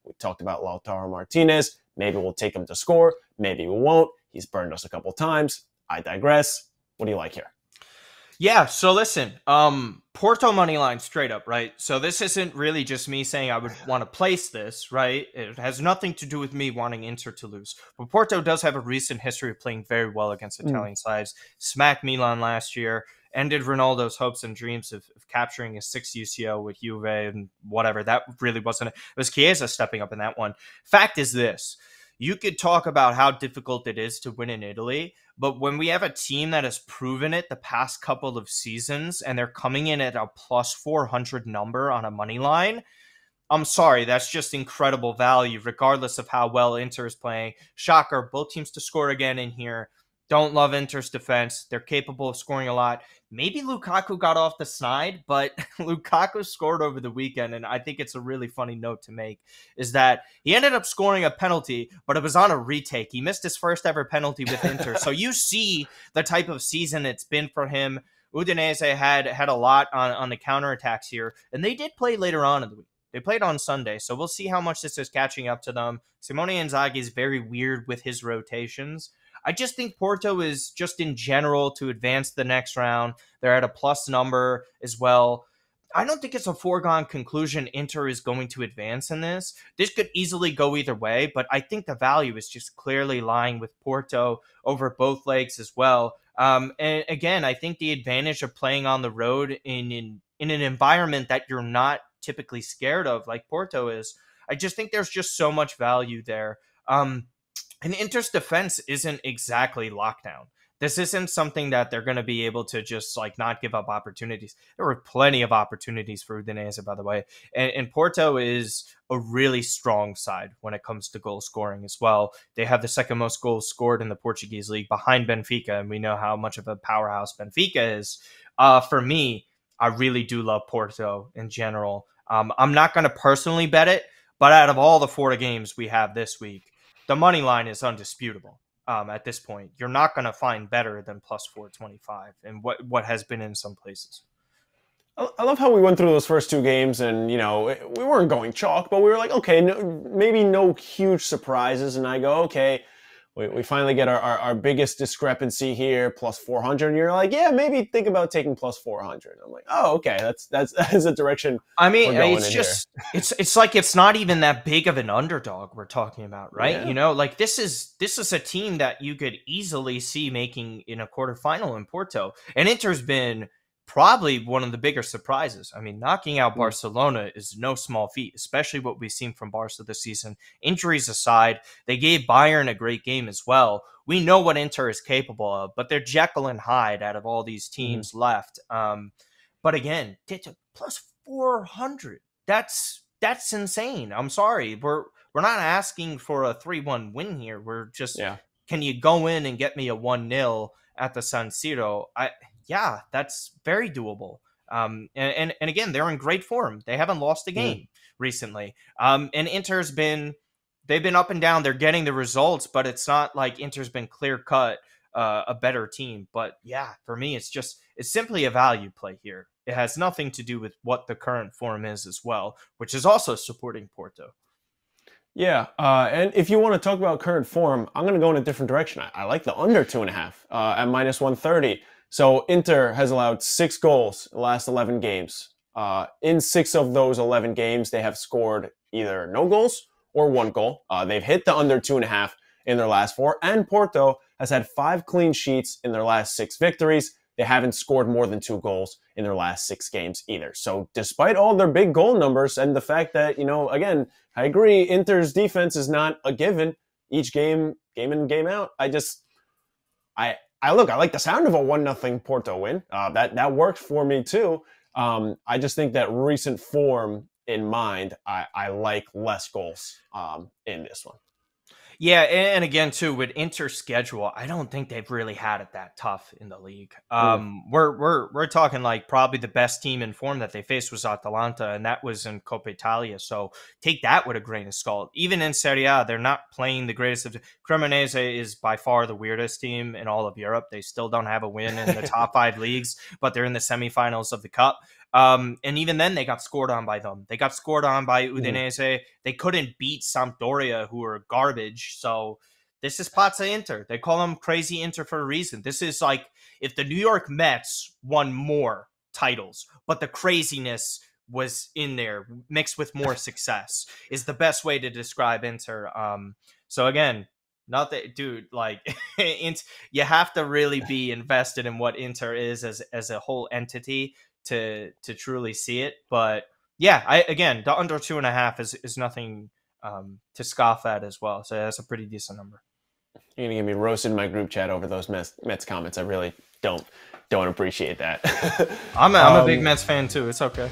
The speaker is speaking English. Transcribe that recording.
We talked about Lautaro Martinez. Maybe we'll take him to score. Maybe we won't. He's burned us a couple times. I digress. What do you like here? Yeah, so listen, Porto money line straight up, right? So this isn't really just me saying I would want to place this, right? It has nothing to do with me wanting Inter to lose. But Porto does have a recent history of playing very well against Italian sides. Smacked Milan last year, ended Ronaldo's hopes and dreams of capturing his 6th UCL with Juve and whatever. That really wasn't it. It was Chiesa stepping up in that one. Fact is this. You could talk about how difficult it is to win in Italy, but when we have a team that has proven it the past couple of seasons and they're coming in at a plus 400 number on a money line, I'm sorry, that's just incredible value, regardless of how well Inter is playing. Shocker, both teams to score again in here. Don't love Inter's defense. They're capable of scoring a lot. Maybe Lukaku got off the snide, but Lukaku scored over the weekend, and I think it's a really funny note to make, is that he ended up scoring a penalty, but it was on a retake. He missed his first ever penalty with Inter. So you see the type of season it's been for him. Udinese had a lot on the counterattacks here, and they did play later on in the week. They played on Sunday, so we'll see how much this is catching up to them. Simone Inzaghi is very weird with his rotations. I just think Porto is just in general to advance the next round. They're at a plus number as well. I don't think it's a foregone conclusion Inter is going to advance in this. This could easily go either way, but I think the value is just clearly lying with Porto over both legs as well. And again, I think the advantage of playing on the road in an environment that you're not typically scared of, like Porto is, I just think there's just so much value there. And Inter's defense isn't exactly lockdown. This isn't something that they're going to be able to just like not give up opportunities. There were plenty of opportunities for Udinese, by the way. And Porto is a really strong side when it comes to goal scoring as well. They have the second most goals scored in the Portuguese league behind Benfica, and we know how much of a powerhouse Benfica is. For me, I really do love Porto in general. I'm not going to personally bet it, but out of all the 4 games we have this week, the money line is undisputable at this point. You're not going to find better than plus 425 and what has been in some places. I love how we went through those first 2 games and, we weren't going chalk, but we were like, okay, maybe no huge surprises. And I go, okay, we finally get our biggest discrepancy here, plus 400. And you're like, yeah, maybe think about taking plus 400. I'm like, oh, okay, that's a direction. I mean, it's just it's like it's not even that big of an underdog we're talking about, right? Yeah. Like this is a team that you could easily see making in a quarterfinal in Porto, and Inter's been probably one of the bigger surprises. I mean, knocking out Barcelona is no small feat, especially what we've seen from Barca this season. Injuries aside, they gave Bayern a great game as well. We know what Inter is capable of, but they're Jekyll and Hyde out of all these teams left. But again, plus 400. That's insane. I'm sorry. We're not asking for a 3-1 win here. We're just, can you go in and get me a 1-0 at the San Siro? Yeah, that's very doable. And again, they're in great form. They haven't lost a game recently. And Inter's they've been up and down. They're getting the results, but it's not like Inter's been clear cut a better team. But yeah, for me, it's simply a value play here. It has nothing to do with what the current form is as well, which is also supporting Porto. Yeah, and if you want to talk about current form, I'm going to go in a different direction. I like the under 2.5 at minus 130. So Inter has allowed 6 goals in the last 11 games. In 6 of those 11 games, they have scored either no goals or 1 goal. They've hit the under 2.5 in their last 4. And Porto has had 5 clean sheets in their last 6 victories. They haven't scored more than 2 goals in their last 6 games either. So despite all their big goal numbers and the fact that, again, I agree, Inter's defense is not a given each game in, game out. I like the sound of a 1-0 Porto win. That works for me too. I just think that recent form in mind, I like less goals in this one. Yeah, and again, too, with Inter's schedule, I don't think they've really had it that tough in the league. We're talking like probably the best team in form that they faced was Atalanta, and that was in Coppa Italia. So take that with a grain of salt. Even in Serie A, they're not playing the greatest of. Cremonese is by far the weirdest team in all of Europe. They still don't have a win in the top 5 leagues, but they're in the semifinals of the Cup. And even then, they got scored on by them. They got scored on by Udinese. They couldn't beat Sampdoria, who were garbage. So this is Pazza Inter. They call them crazy Inter for a reason. This is like if the New York Mets won more titles, but the craziness was in there mixed with more success is the best way to describe Inter. So again, not that, dude, like you have to really be invested in what Inter is as a whole entity to truly see it. But yeah, again, the under 2.5 is nothing to scoff at as well. So that's a pretty decent number. You're gonna get me roasted in my group chat over those Mets comments. I really don't appreciate that. I'm a big Mets fan too. It's okay.